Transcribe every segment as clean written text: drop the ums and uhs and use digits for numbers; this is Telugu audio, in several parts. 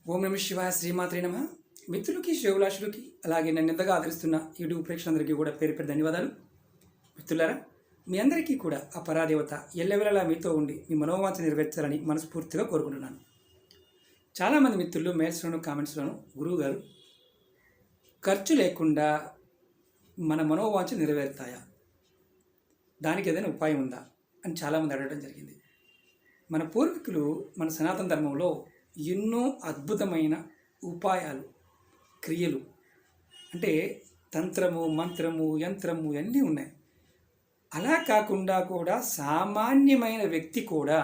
ఓం నమ శివాయ శ్రీమాత్రే నమ. మిత్రులకి శ్రేవులాషులకి అలాగే నన్ను ఎంతగా ఆదరిస్తున్న యూట్యూబ్ ప్రేక్షకులందరికీ కూడా పేరు పేరు ధన్యవాదాలు. మిత్రులారా, మీ అందరికీ కూడా ఆ పరాదేవత ఎల్లవెల్లలా మీతో ఉండి మీ మనోవాంఛ నెరవేర్చాలని మనస్ఫూర్తిగా కోరుకుంటున్నాను. చాలామంది మిత్రులు మెయిల్స్లోను కామెంట్స్లోను గురువుగారు ఖర్చు లేకుండా మన మనోవాంఛ నెరవేరుతాయా, దానికి ఏదైనా ఉపాయం ఉందా అని చాలామంది అడగడం జరిగింది. మన పూర్వీకులు మన సనాతన ధర్మంలో ఎన్నో అద్భుతమైన ఉపాయాలు, క్రియలు అంటే తంత్రము, మంత్రము, యంత్రము అన్నీ ఉన్నాయి. అలా కాకుండా కూడా సామాన్యమైన వ్యక్తి కూడా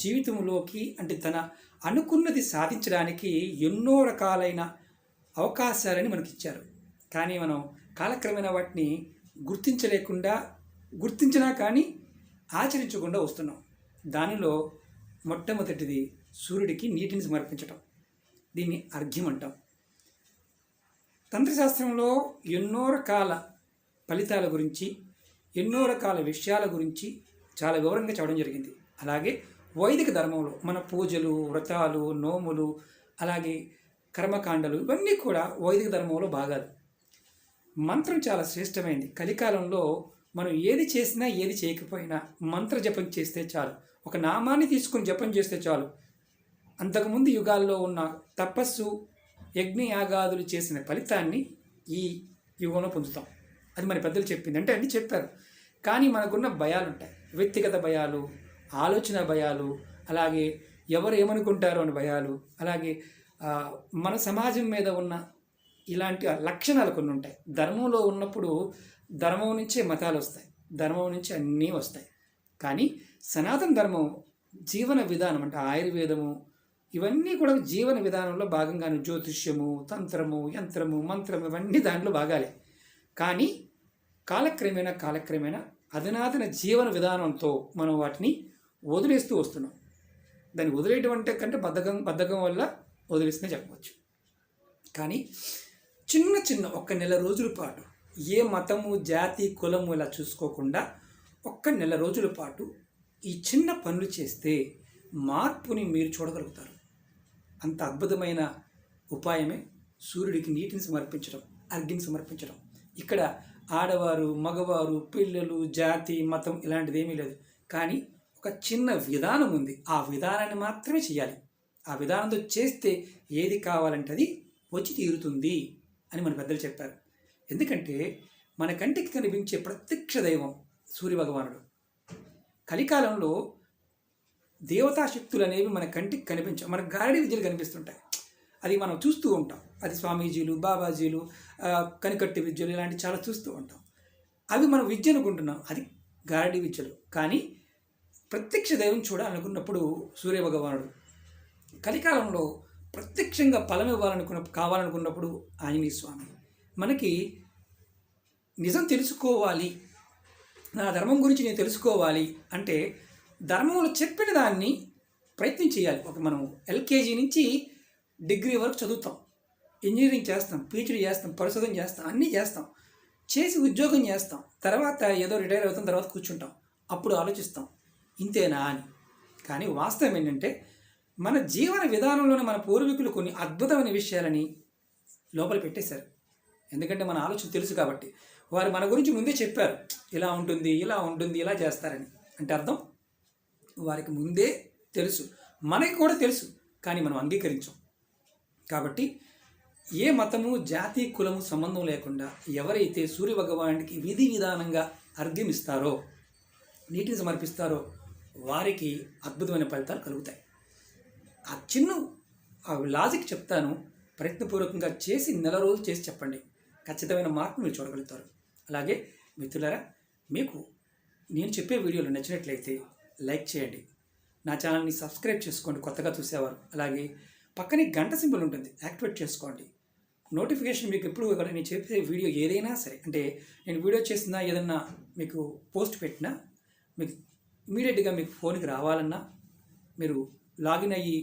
జీవితంలోకి అంటే తన అనుకున్నది సాధించడానికి ఎన్నో రకాలైన అవకాశాలని మనకి ఇచ్చారు. కానీ మనం కాలక్రమేణా వాటిని గుర్తించినా కానీ ఆచరించకుండా వస్తున్నాం. దానిలో మొట్టమొదటిది సూర్యుడికి నీటిని సమర్పించటం. దీన్ని అర్ఘ్యం అంటాం. తంత్రశాస్త్రంలో ఎన్నో రకాల ఫలితాల గురించి, ఎన్నో రకాల విషయాల గురించి చాలా వివరంగా చెప్పడం జరిగింది. అలాగే వైదిక ధర్మంలో మన పూజలు, వ్రతాలు, నోములు, అలాగే కర్మకాండలు ఇవన్నీ కూడా వైదిక ధర్మంలో భాగాలు. మంత్రం చాలా శ్రేష్టమైంది. కలికాలంలో మనం ఏది చేసినా ఏది చేయకపోయినా మంత్ర జపం చేస్తే చాలు, ఒక నామాన్ని తీసుకుని జపం చేస్తే చాలు. అంతకుముందు యుగాల్లో ఉన్న తపస్సు, యజ్ఞయాగాదులు చేసిన ఫలితాన్ని ఈ యుగంలో పొందుతాం. అది మన పెద్దలు చెప్పింది. అంటే అన్నీ చెప్పారు. కానీ మనకున్న భయాలు ఉంటాయి. వ్యక్తిగత భయాలు, ఆలోచన భయాలు, అలాగే ఎవరు ఏమనుకుంటారో అని భయాలు, అలాగే మన సమాజం మీద ఉన్న ఇలాంటి లక్షణాలు కొన్ని ఉంటాయి. ధర్మంలో ఉన్నప్పుడు ధర్మం నుంచే మతాలు వస్తాయి, ధర్మం నుంచి అన్నీ వస్తాయి. కానీ సనాతన ధర్మం జీవన విధానం అంటే ఆయుర్వేదము ఇవన్నీ కూడా జీవన విధానంలో భాగంగానే జ్యోతిష్యము, తంత్రము, యంత్రము, మంత్రము ఇవన్నీ దాంట్లో భాగాలే. కానీ కాలక్రమేణా అధునాతన జీవన విధానంతో మనం వాటిని వదిలేస్తూ వస్తున్నాం. దాన్ని వదిలేయటం అంటే కంటే బద్ధకం వల్ల వదిలేస్తూనే చెప్పవచ్చు. కానీ చిన్న ఒక్క నెల రోజుల పాటు ఏ మతము, జాతి, కులము ఇలా చూసుకోకుండా ఒక్క నెల రోజుల పాటు ఈ చిన్న పనులు చేస్తే మార్పుని మీరు చూడగలుగుతారు. అంత అద్భుతమైన ఉపాయమే సూర్యుడికి నీటిని సమర్పించడం, అర్ఘ్యం సమర్పించడం. ఇక్కడ ఆడవారు, మగవారు, పిల్లలు, జాతి, మతం ఇలాంటిది ఏమీ లేదు. కానీ ఒక చిన్న విధానం ఉంది. ఆ విధానాన్ని మాత్రమే చేయాలి. ఆ విధానంతో చేస్తే ఏది కావాలంటే అది వచ్చి తీరుతుంది అని మన పెద్దలు చెప్పారు. ఎందుకంటే మన కంటికి కనిపించే ప్రత్యక్ష దైవం సూర్యభగవానుడు. కలికాలంలో దేవతాశక్తులు అనేవి మన కంటికి కనిపించవు, మన గారడి విద్యలు కనిపిస్తుంటాయి. అది మనం చూస్తూ ఉంటాం. అది స్వామీజీలు, బాబాజీలు, కనికట్టి విద్యలు ఇలాంటివి చాలా చూస్తూ ఉంటాం. అవి మనం విద్య అనుకుంటున్నాం, అది గారడి విద్యలు. కానీ ప్రత్యక్ష దైవం చూడాలనుకున్నప్పుడు సూర్యభగవానుడు. కలికాలంలో ప్రత్యక్షంగా ఫలం కావాలనుకున్నప్పుడు ఆంజనేయ స్వామి. మనకి నిజం తెలుసుకోవాలి, నా ధర్మం గురించి నేను తెలుసుకోవాలి అంటే ధర్మంలో చెప్పిన దాన్ని ప్రయత్నం చేయాలి. మనం ఎల్కేజీ నుంచి డిగ్రీ వరకు చదువుతాం, ఇంజనీరింగ్ చేస్తాం, పీహెచ్డీ చేస్తాం, పరిశోధన చేస్తాం, అన్నీ చేసి ఉద్యోగం చేస్తాం. తర్వాత ఏదో రిటైర్ అవుతాం, తర్వాత కూర్చుంటాం. అప్పుడు ఆలోచిస్తాం ఇంతేనా అని. కానీ వాస్తవం ఏంటంటే మన జీవన విధానంలోనే మన పూర్వీకులు కొన్ని అద్భుతమైన విషయాలని లోపల పెట్టేశారు. ఎందుకంటే మన ఆలోచన తెలుసు కాబట్టి. వారు మన గురించి ముందే చెప్పారు, ఇలా ఉంటుంది, ఇలా చేస్తారని. అంటే అర్థం వారికి ముందే తెలుసు, మనకి కూడా తెలుసు, కానీ మనం అంగీకరించాం. కాబట్టి ఏ మతము, జాతి, కులము సంబంధం లేకుండా ఎవరైతే సూర్యభగవానుడికి విధి విధానంగా అర్ఘ్యం ఇస్తారో, నీటిని సమర్పిస్తారో వారికి అద్భుతమైన ఫలితాలు కలుగుతాయి. ఆ లాజిక్ చెప్తాను. ప్రయత్నపూర్వకంగా చేసి నెల రోజులు చేసి చెప్పండి, ఖచ్చితమైన మార్పు మీరు చూడగలుగుతారు. అలాగే మిత్రులారా, మీకు నేను చెప్పే వీడియోలు నచ్చినట్లయితే లైక్ చేయండి, నా ఛానల్ని సబ్స్క్రైబ్ చేసుకోండి కొత్తగా చూసేవారు. అలాగే పక్కనే గంట సింబల్ ఉంటుంది, యాక్టివేట్ చేసుకోండి. నోటిఫికేషన్ మీకు ఎప్పుడు కూడా నేను చెప్పే వీడియో ఏదైనా సరే, అంటే నేను వీడియో చేసినా ఏదన్నా మీకు పోస్ట్ పెట్టినా మీకు ఇమీడియట్గా మీకు ఫోన్కి రావాలన్నా మీరు లాగిన్ అయ్యి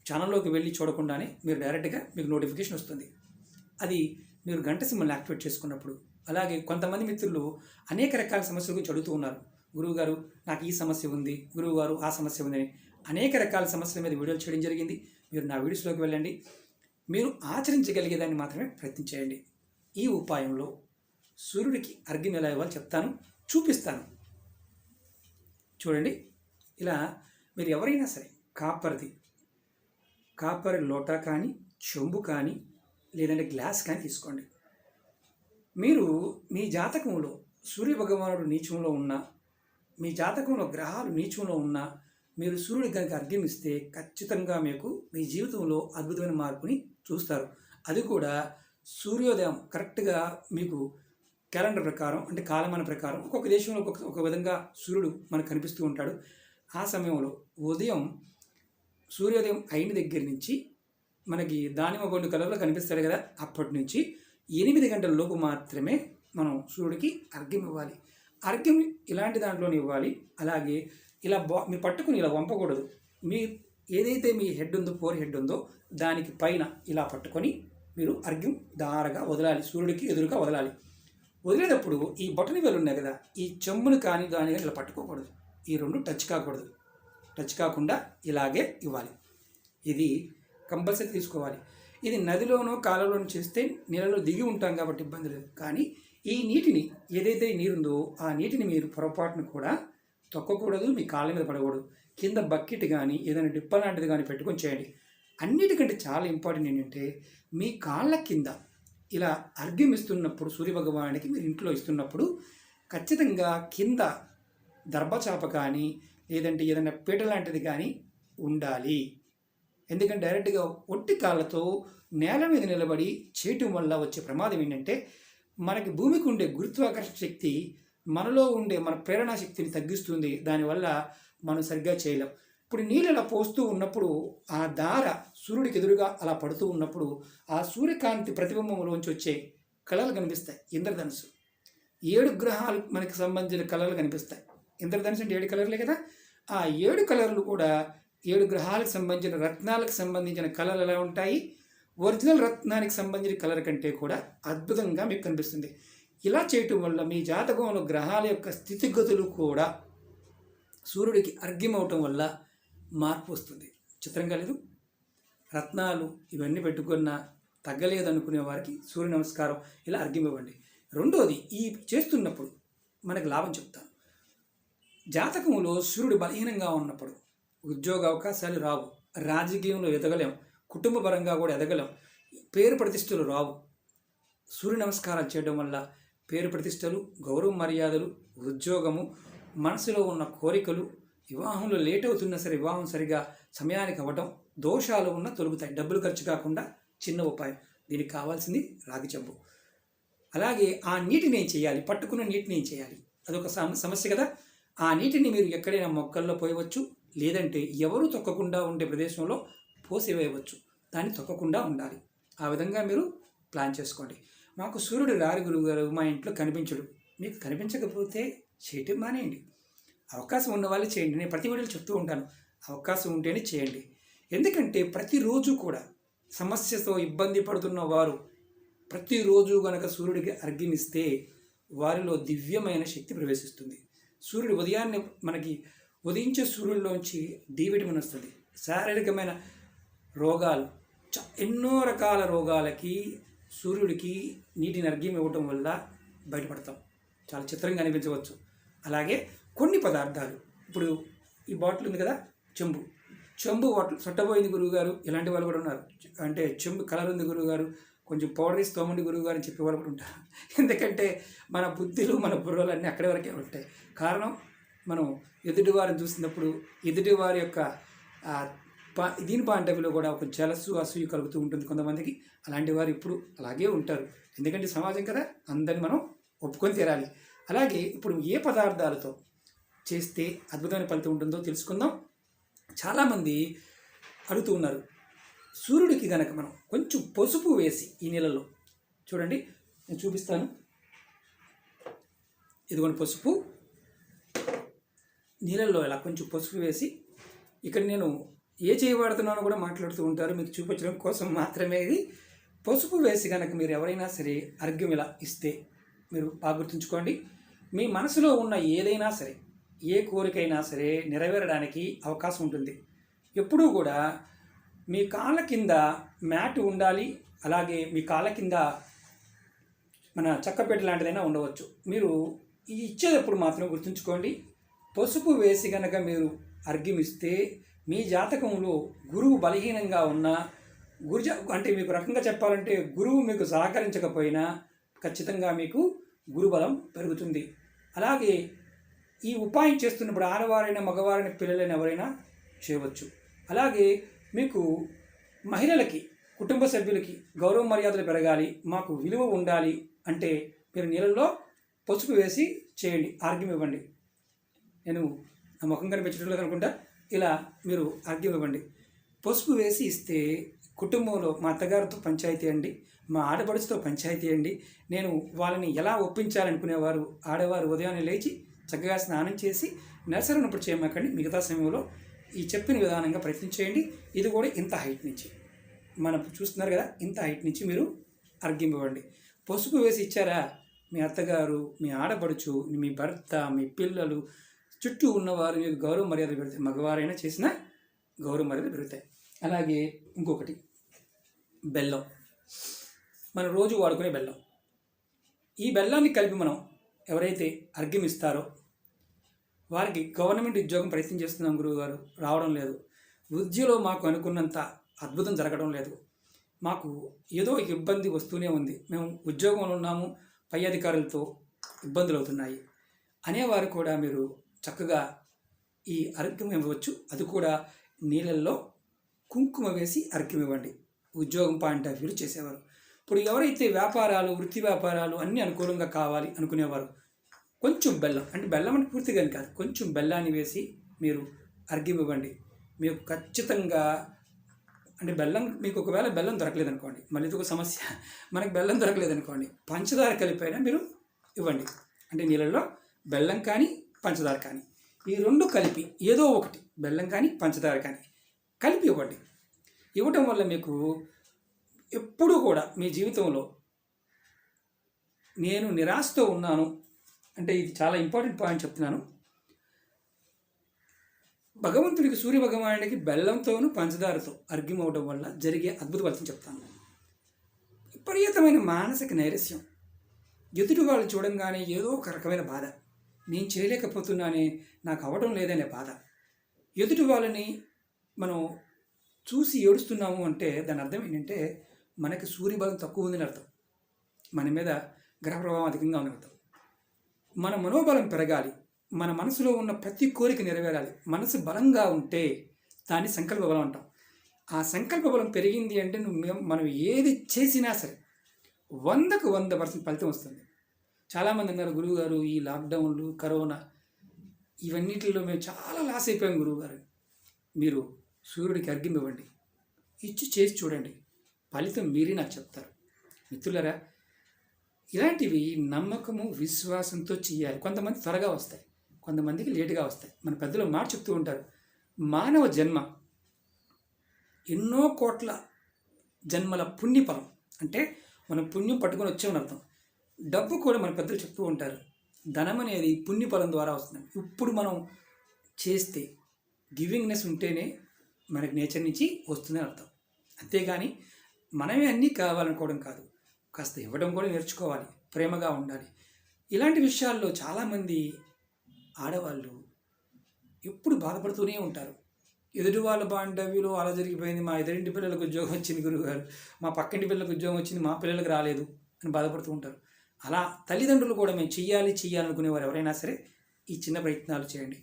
ఛానల్లోకి వెళ్ళి చూడకుండానే మీరు డైరెక్ట్గా మీకు నోటిఫికేషన్ వస్తుంది. అది మీరు గంట సింబల్ని యాక్టివేట్ చేసుకున్నప్పుడు. అలాగే కొంతమంది మిత్రులు అనేక రకాల సమస్యల గురించి అడుగుతూ ఉన్నారు. గురువుగారు నాకు ఈ సమస్య ఉంది, గురువుగారు ఆ సమస్య ఉందని. అనేక రకాల సమస్యల మీద వీడియోలు చేయడం జరిగింది. మీరు నా వీడియోస్లోకి వెళ్ళండి. మీరు ఆచరించగలిగేదాన్ని మాత్రమే ప్రయత్నం చేయండి. ఈ ఉపాయంలో సూర్యుడికి అర్ఘ్యం ఎలా ఇవ్వాలో చెప్తాను, చూపిస్తాను. చూడండి, ఇలా మీరు ఎవరైనా సరే కాపర్ లోటా కానీ, చెంబు కానీ, లేదంటే గ్లాస్ కానీ తీసుకోండి. మీరు మీ జాతకంలో సూర్యభగవానుడు నీచంలో ఉన్నా, మీ జాతకంలో గ్రహాలు నీచంలో ఉన్నా, మీరు సూర్యుడికి కనుక అర్ఘ్యం ఇస్తే ఖచ్చితంగా మీకు మీ జీవితంలో అద్భుతమైన మార్పుని చూస్తారు. అది కూడా సూర్యోదయం కరెక్ట్గా మీకు క్యాలెండర్ ప్రకారం, అంటే కాలమాన ప్రకారం ఒక్కొక్క దేశంలో ఒక విధంగా సూర్యుడు మనకు కనిపిస్తూ ఉంటాడు. ఆ సమయంలో సూర్యోదయం అయిన దగ్గర నుంచి మనకి దానిమ్మ పండు కలర్లో కనిపిస్తాడు కదా, అప్పటి నుంచి 8 గంటల లోపు మాత్రమే మనం సూర్యుడికి అర్ఘ్యం ఇవ్వాలి. అర్ఘ్యం ఇలాంటి దాంట్లోనే ఇవ్వాలి. అలాగే ఇలా మీరు పట్టుకుని ఇలా వంపకూడదు. మీ ఏదైతే మీ హెడ్ ఉందో, ఫోర్ హెడ్ ఉందో దానికి పైన ఇలా పట్టుకొని మీరు అర్ఘ్యం దారగా వదలాలి, సూర్యుడికి ఎదురుగా వదలాలి. వదిలేటప్పుడు ఈ బొటని వేలు ఉన్నాయి కదా, ఈ చెంబును కానీ దాని కానీ ఇలా పట్టుకోకూడదు. ఈ రెండు టచ్ కాకూడదు. టచ్ కాకుండా ఇలాగే ఇవ్వాలి. ఇది కంపల్సరీ తీసుకోవాలి. ఇది నదిలోనో కాలంలోనో చేస్తే నీళ్ళలో దిగి ఉంటాం కాబట్టి ఇబ్బంది లేదు. కానీ ఈ నీటిని, ఏదైతే నీరుందో ఆ నీటిని మీరు పొరపాటును కూడా తొక్కకూడదు, మీ కాళ్ళ మీద పడకూడదు. కింద బకెట్ కానీ ఏదైనా డిప్ప లాంటిది కానీ పెట్టుకొని చేయండి. అన్నిటికంటే చాలా ఇంపార్టెంట్ ఏంటంటే, మీ కాళ్ళ కింద ఇలా అర్ఘ్యం ఇస్తున్నప్పుడు సూర్యభగవానుడికి మీరు ఇంట్లో ఇస్తున్నప్పుడు ఖచ్చితంగా కింద దర్భచాప కానీ లేదంటే ఏదైనా పీట లాంటిది కానీ ఉండాలి. ఎందుకంటే డైరెక్ట్గా ఒట్టి కాళ్ళతో నేల మీద నిలబడి చేయటం వల్ల వచ్చే ప్రమాదం ఏంటంటే, మనకి భూమికి ఉండే గురుత్వాకర్షణ శక్తి మనలో ఉండే మన ప్రేరణా శక్తిని తగ్గిస్తుంది. దానివల్ల మనం సరిగ్గా చేయలేం. ఇప్పుడు నీళ్ళు అలా పోస్తూ ఉన్నప్పుడు ఆ దార సూర్యుడికి ఎదురుగా అలా పడుతూ ఉన్నప్పుడు ఆ సూర్యకాంతి ప్రతిబింబంలోంచి వచ్చే కళలు కనిపిస్తాయి. ఇంద్రధనుసు 7 గ్రహాలు మనకి సంబంధించిన కళలు కనిపిస్తాయి. ఇంద్రధనుసు అంటే 7 కలర్లే కదా. ఆ 7 కలర్లు కూడా 7 గ్రహాలకు సంబంధించిన రత్నాలకు సంబంధించిన కళలు ఎలా ఉంటాయి, ఒరిజినల్ రత్నానికి సంబంధించిన కలర్ కంటే కూడా అద్భుతంగా మీకు కనిపిస్తుంది. ఇలా చేయటం వల్ల మీ జాతకంలో గ్రహాల యొక్క స్థితిగతులు కూడా సూర్యుడికి అర్ఘ్యం అవటం వల్ల మార్పు వస్తుంది. చిత్రంగా లేదు? రత్నాలు ఇవన్నీ పెట్టుకున్న తగ్గలేదు అనుకునే వారికి సూర్య నమస్కారం ఇలా అర్ఘ్యం ఇవ్వండి. రెండోది, ఈ చేస్తున్నప్పుడు మనకు లాభం చెప్తాను. జాతకంలో సూర్యుడు బలహీనంగా ఉన్నప్పుడు ఉద్యోగ అవకాశాలు రావు, రాజకీయంలో ఎదగలేం, కుటుంబ పరంగా కూడా ఎదగలేం, పేరు ప్రతిష్టలు రావు. సూర్య నమస్కారాలు చేయడం వల్ల పేరు ప్రతిష్టలు, గౌరవ మర్యాదలు, ఉద్యోగము, మనసులో ఉన్న కోరికలు, వివాహంలో లేట్ అవుతున్నా సరే వివాహం సరిగా సమయానికి అవ్వటం, దోషాలు ఉన్న తొలుగుతాయి. డబ్బులు ఖర్చు కాకుండా చిన్న ఉపాయం. దీనికి కావాల్సింది రాగి చెంబు. అలాగే ఆ నీటిని ఏం చేయాలి, పట్టుకున్న నీటిని ఏం చేయాలి, అదొక సమస్య కదా. ఆ నీటిని మీరు ఎక్కడైనా మొక్కల్లో పోయవచ్చు, లేదంటే ఎవరు తొక్కకుండా ఉండే ప్రదేశంలో పోసివేయవచ్చు. దాన్ని తొక్కకుండా ఉండాలి. ఆ విధంగా మీరు ప్లాన్ చేసుకోండి. మాకు సూర్యుడు రారు గురువుగారు, మా ఇంట్లో కనిపించడు. మీకు కనిపించకపోతే చేయటం మానేయండి. అవకాశం ఉన్న వాళ్ళు చేయండి. నేను ప్రతి వీడియోలో చెప్తూ ఉంటాను, అవకాశం ఉంటేనే చేయండి. ఎందుకంటే ప్రతిరోజు కూడా సమస్యతో ఇబ్బంది పడుతున్న వారు ప్రతిరోజు కనుక సూర్యుడికి అర్ఘ్యం ఇస్తే వారిలో దివ్యమైన శక్తి ప్రవేశిస్తుంది. సూర్యుడు ఉదయాన్నే మనకి ఉదయించే సూర్యుడిలోంచి డి విటమిన్ వస్తుంది. శారీరకమైన రోగాలు, ఎన్నో రకాల రోగాలకి సూర్యుడికి నీటిని అర్ఘ్యం ఇవ్వటం వల్ల బయటపడతాం. చాలా చిత్రంగా అనిపించవచ్చు. అలాగే కొన్ని పదార్థాలు, ఇప్పుడు ఈ బాటిల్ ఉంది కదా, చెంబు బాటిల్ సొట్టబోయింది గురువుగారు, ఇలాంటి వాళ్ళు కూడా ఉన్నారు. అంటే చెంబు కలర్ ఉంది గురువుగారు, కొంచెం పౌడర్ వేసి తోమండి గురువుగారు అని చెప్పే వాళ్ళు కూడా ఉంటారు. ఎందుకంటే మన బుద్ధులు, మన బుర్రలు అన్నీ అక్కడి వరకే ఉంటాయి. కారణం, మనం ఎదుటివారిని చూసినప్పుడు ఎదుటివారి యొక్క దీని పాయింట్ ఆఫ్ వ్యూలో కూడా ఒక జలసు, అసూయ కలుగుతూ ఉంటుంది కొంతమందికి. అలాంటి వారు ఇప్పుడు అలాగే ఉంటారు. ఎందుకంటే సమాజం కదా, అందరిని మనం ఒప్పుకొని తీరాలి. అలాగే ఇప్పుడు ఏ పదార్థాలతో చేస్తే అద్భుతమైన ఫలితం ఉంటుందో తెలుసుకుందాం. చాలామంది అడుగుతూ ఉన్నారు, సూర్యుడికి కనుక మనం కొంచెం పసుపు వేసి ఈ నీళ్ళలో, చూడండి నేను చూపిస్తాను, ఇదిగోండి పసుపు, నీళ్ళల్లో ఇలా కొంచెం పసుపు వేసి, ఇక్కడ నేను ఏ చేయబడుతున్నానో కూడా మాట్లాడుతూ ఉంటారు, మీకు చూపించడం కోసం మాత్రమే. ఇది పసుపు వేసి కనుక మీరు ఎవరైనా సరే అర్ఘ్యం ఇలా ఇస్తే మీరు బాగా గుర్తుంచుకోండి, మీ మనసులో ఉన్న ఏదైనా సరే, ఏ కోరికైనా సరే నెరవేరడానికి అవకాశం ఉంటుంది. ఎప్పుడూ కూడా మీ కాళ్ళ కింద మ్యాట్ ఉండాలి. అలాగే మీ కాళ్ళ కింద మన చెక్కపెట్టు లాంటిదైనా ఉండవచ్చు. మీరు ఈ ఇచ్చేటప్పుడు మాత్రం గుర్తుంచుకోండి, పసుపు వేసి కనుక మీరు అర్ఘ్యమిస్తే మీ జాతకంలో గురువు బలహీనంగా ఉన్న అంటే మీకు రకంగా చెప్పాలంటే గురువు మీకు సహకరించకపోయినా ఖచ్చితంగా మీకు గురుబలం పెరుగుతుంది. అలాగే ఈ ఉపాయం చేస్తున్నప్పుడు ఆడవారైనా మగవారైనా పిల్లలైన ఎవరైనా చేయవచ్చు. అలాగే మీకు మహిళలకి కుటుంబ సభ్యులకి గౌరవ మర్యాదలు పెరగాలి, మాకు విలువ ఉండాలి అంటే మీరు నీళ్ళల్లో పసుపు వేసి చేయండి, ఆర్గ్యం ఇవ్వండి. నేను నా ముఖం కనిపించట్లేదు అనుకుంటా, ఇలా మీరు ఆర్గ్యం ఇవ్వండి. పసుపు వేసి ఇస్తే కుటుంబంలో మా అత్తగారితో పంచాయతీ అండి, మా ఆడపడుచుతో పంచాయతీ అండి, నేను వాళ్ళని ఎలా ఒప్పించాలనుకునేవారు ఆడవారు ఉదయాన్నే లేచి చక్కగా స్నానం చేసి నర్సరీ ఉన్నప్పుడు చేయమాకండి, మిగతా సమయంలో ఈ చెప్పిన విధానంగా ప్రయత్నించేయండి. ఇది కూడా ఇంత హైట్ నుంచి మనం చూస్తున్నారు కదా, ఇంత హైట్ నుంచి మీరు అర్ఘ్యం ఇవ్వండి. పసుపు వేసి ఇచ్చారా, మీ అత్తగారు, మీ ఆడపడుచు, మీ భర్త, మీ పిల్లలు, చుట్టూ ఉన్నవారు మీకు గౌరవ మర్యాదలు పెడతాయి. మగవారైనా చేసిన గౌరవ మర్యాదలు పెరుగుతాయి. అలాగే ఇంకొకటి బెల్లం, మనం రోజు వాడుకునే బెల్లం. ఈ బెల్లాన్ని కలిపి మనం ఎవరైతే అర్ఘ్యం ఇస్తారో వారికి గవర్నమెంట్ ఉద్యోగం ప్రయత్నం చేస్తున్నాం గురువుగారు, రావడం లేదు, విద్యలో మాకు అనుకున్నంత అద్భుతం జరగడం లేదు, మాకు ఏదో ఇబ్బంది వస్తూనే ఉంది, మేము ఉద్యోగంలో ఉన్నాము, పై అధికారులతో ఇబ్బందులు అవుతున్నాయి అనేవారు కూడా మీరు చక్కగా ఈ అర్ఘ్యం ఇవ్వచ్చు. అది కూడా నీళ్ళల్లో కుంకుమ వేసి అర్ఘ్యం ఇవ్వండి. ఉద్యోగం పాయింట్ ఆఫ్ వ్యూ చేసేవారు. ఇప్పుడు ఎవరైతే వ్యాపారాలు, వృత్తి వ్యాపారాలు అన్నీ అనుకూలంగా కావాలి అనుకునేవారు కొంచెం బెల్లం, అంటే బెల్లం అంటే పూర్తిగా కాదు, కొంచెం బెల్లాన్ని వేసి మీరు అర్ఘ్యం ఇవ్వండి. మీకు ఖచ్చితంగా అంటే బెల్లం మీకు ఒకవేళ బెల్లం దొరకలేదు అనుకోండి, మళ్ళీ ఇది ఒక సమస్య, మనకు బెల్లం దొరకలేదు అనుకోండి, పంచదార కలిపైనా మీరు ఇవ్వండి. అంటే నీళ్ళల్లో బెల్లం కానీ పంచదార కానీ ఈ రెండు కలిపి ఏదో ఒకటి, బెల్లం కానీ పంచదార కానీ కలిపి ఇవ్వండి. ఇవ్వటం వల్ల మీకు ఎప్పుడూ కూడా మీ జీవితంలో నేను నిరాశతో ఉన్నాను అంటే, ఇది చాలా ఇంపార్టెంట్ పాయింట్ చెప్తున్నాను, భగవంతుడికి సూర్య భగవానుడికి బెల్లంతోనూ పంచదారతో అర్ఘ్యం అవడం వల్ల జరిగే అద్భుత ఫలితం చెప్తాను. విపరీతమైన మానసిక నైరస్యం, ఎదుటి వాళ్ళు చూడంగానే ఏదో ఒక రకమైన బాధ, నేను చేయలేకపోతున్నానే, నాకు అవ్వడం లేదనే బాధ, ఎదుటి వాళ్ళని మనం చూసి ఏడుస్తున్నాము అంటే దాని అర్థం ఏంటంటే మనకి సూర్యబలం తక్కువ ఉందని అర్థం, మన మీద గ్రహ ప్రభావం అధికంగా ఉందని అర్థం. మన మనోబలం పెరగాలి, మన మనసులో ఉన్న ప్రతి కోరిక నెరవేరాలి. మనసు బలంగా ఉంటే దాన్ని సంకల్ప బలం అంటాం. ఆ సంకల్ప బలం పెరిగింది అంటే మనం ఏది చేసినా సరే 100కు 100% ఫలితం వస్తుంది. చాలామంది అన్నారు, గురువుగారు ఈ లాక్డౌన్లు, కరోనా ఇవన్నిటిలో మేము చాలా లాస్ అయిపోయాం గురువుగారు. మీరు సూర్యుడికి అర్ఘ్యం ఇవ్వండి, ఇచ్చి చేసి చూడండి, ఫలితం మీరే నాకు చెప్తారు. మిత్రులరా, ఇలాంటివి నమ్మకము విశ్వాసంతో చేయాలి. కొంతమంది త్వరగా వస్తాయి, కొంతమందికి లేటుగా వస్తాయి. మన పెద్దలు మాట చెప్తూ ఉంటారు, మానవ జన్మ ఎన్నో కోట్ల జన్మల పుణ్యఫలం, అంటే మనం పుణ్యం పట్టుకొని వచ్చామని అర్థం. డబ్బు కూడా మన పెద్దలు చెప్తూ ఉంటారు, ధనం అనేది పుణ్యఫలం ద్వారా వస్తుంది. ఇప్పుడు మనం చేస్తే గివింగ్నెస్ ఉంటేనే మనకి నేచర్ నుంచి వస్తుందని అర్థం. అంతేగాని మనమే అన్నీ కావాలనుకోవడం కాదు, కాస్త ఇవ్వడం కూడా నేర్చుకోవాలి, ప్రేమగా ఉండాలి. ఇలాంటి విషయాల్లో చాలామంది ఆడవాళ్ళు ఎప్పుడు బాధపడుతూనే ఉంటారు. ఎదుటి వాళ్ళ బాంధవ్యులు అలా జరిగిపోయింది, మా ఎదురింటి పిల్లలకు ఉద్యోగం వచ్చింది గురువుగారు, మా పక్కింటి పిల్లలకు ఉద్యోగం వచ్చింది, మా పిల్లలకు రాలేదు అని బాధపడుతూ ఉంటారు. అలా తల్లిదండ్రులు కూడా మేము చేయాలనుకునేవారు ఎవరైనా సరే ఈ చిన్న ప్రయత్నాలు చేయండి.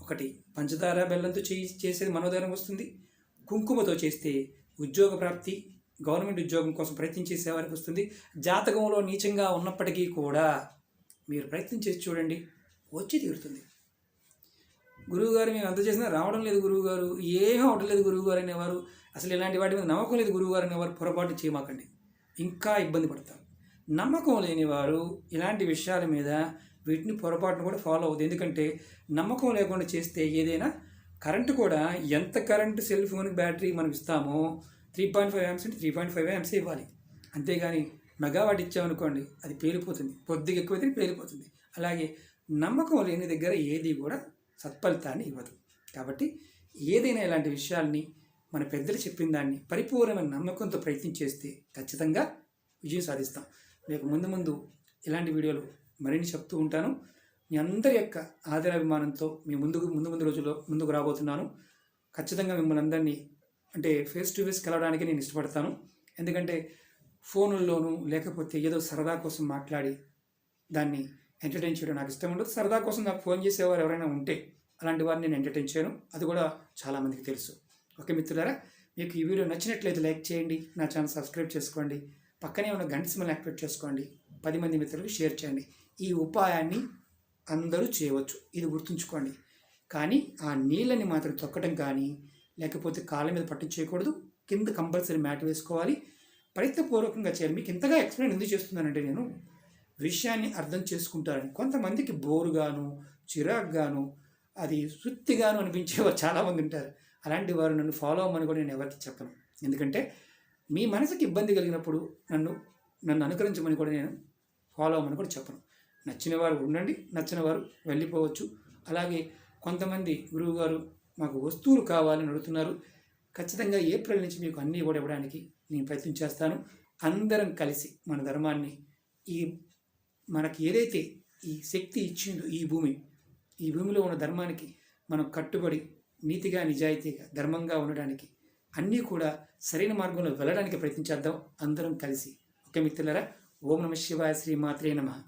ఒకటి, పంచదార బెల్లంతో చేసేది మనోధైర్యం వస్తుంది. కుంకుమతో చేస్తే ఉద్యోగ ప్రాప్తి, గవర్నమెంట్ ఉద్యోగం కోసం ప్రయత్నం చేసేవారికి వస్తుంది. జాతకంలో నీచంగా ఉన్నప్పటికీ కూడా మీరు ప్రయత్నం చేసి చూడండి, వచ్చి తీరుతుంది. గురువుగారు మేము ఎంత చేసినా రావడం లేదు గురువుగారు, ఏమీ అవడం లేదు గురువుగారు అనేవారు, అసలు ఇలాంటి వాటి మీద నమ్మకం లేదు గురువుగారు అనేవారు పొరపాటు చేయమాకండి, ఇంకా ఇబ్బంది పడతారు. నమ్మకం లేనివారు ఇలాంటి విషయాల మీద వీటిని పొరపాటును కూడా ఫాలో అవుతుంది. ఎందుకంటే నమ్మకం లేకుండా చేస్తే ఏదైనా, కరెంటు కూడా ఎంత కరెంటు సెల్ ఫోన్కి బ్యాటరీ మనం ఇస్తామో 3.5 amps అంటే 3.5 amps ఇవ్వాలి. అంతేగాని మెగావాట్ ఇచ్చామనుకోండి అది పేలిపోతుంది, కొద్దిగా ఎక్కువైతే పేలిపోతుంది. అలాగే నమ్మకం లేని దగ్గర ఏది కూడా సత్ఫలితాన్ని ఇవ్వదు. కాబట్టి ఏదైనా ఇలాంటి విషయాల్ని మన పెద్దలు చెప్పిన దాన్ని పరిపూర్ణమైన నమ్మకంతో ప్రయత్నం చేస్తే ఖచ్చితంగా విజయం సాధిస్తాం. మీకు ముందు ముందు ఇలాంటి వీడియోలు మరిన్ని చెప్తూ ఉంటాను. మీ అందరి యొక్క ఆదరాభిమానంతో మీ ముందు రోజుల్లో ముందుకు రాబోతున్నాను. ఖచ్చితంగా మిమ్మల్ని అందరినీ అంటే ఫేస్ టు ఫేస్ కలవడానికి నేను ఇష్టపడతాను. ఎందుకంటే ఫోనుల్లోనూ లేకపోతే ఏదో సరదా కోసం మాట్లాడి దాన్ని ఎంటర్టైన్ చేయడం నాకు ఇష్టం ఉండదు. సరదా కోసం నాకు ఫోన్ చేసేవారు ఎవరైనా ఉంటే అలాంటి వారిని నేను ఎంటర్టైన్ చేయను. అది కూడా చాలామందికి తెలుసు. ఓకే మిత్రులారా, మీకు ఈ వీడియో నచ్చినట్లయితే లైక్ చేయండి, నా ఛానల్ సబ్స్క్రైబ్ చేసుకోండి, పక్కనే ఉన్న గంట సింబల్ యాక్టివేట్ చేసుకోండి, 10 మంది మిత్రులకు షేర్ చేయండి. ఈ ఉపాయాన్ని అందరూ చేయవచ్చు, ఇది గుర్తుంచుకోండి. కానీ ఆ నీళ్ళని మాత్రం తొక్కడం కానీ లేకపోతే కాళ్ళ మీద పట్టించేయకూడదు. కింద కంపల్సరీ మ్యాట్ వేసుకోవాలి. ప్రయత్నపూర్వకంగా చేయాలి. మీకు ఇంతగా ఎక్స్ప్లెయిన్ ఎందుకు చేస్తున్నానంటే నేను విషయాన్ని అర్థం చేసుకుంటారని. కొంతమందికి బోరుగాను చిరాకుగాను అది సుత్తిగాను అనిపించేవారు చాలామంది ఉంటారు. అలాంటి వారు నన్ను ఫాలో అవ్వమని కూడా నేను ఎవరికి చెప్పను. ఎందుకంటే మీ మనసుకి ఇబ్బంది కలిగినప్పుడు నన్ను అనుకరించమని కూడా నేను ఫాలో అవ్వమని కూడా చెప్పను. నచ్చిన వారు ఉండండి, నచ్చిన వారు వెళ్ళిపోవచ్చు. అలాగే కొంతమంది గురువు గారు మాకు వస్తువులు కావాలని అడుగుతున్నారు. ఖచ్చితంగా ఏప్రిల్ నుంచి మీకు అన్నీ కూడా ఇవ్వడానికి నేను ప్రయత్నం చేస్తాను. అందరం కలిసి మన ధర్మాన్ని మనకి ఏదైతే ఈ శక్తి ఇచ్చిందో ఈ భూమిలో ఉన్న ధర్మానికి మనం కట్టుబడి నీతిగా నిజాయితీగా ధర్మంగా ఉండడానికి అన్నీ కూడా సరైన మార్గంలో వెళ్ళడానికి ప్రయత్నించేద్దాం అందరం కలిసి. ఓకే మిత్రులారా, ఓం నమః శివాయ, శ్రీమాత్రే నమః.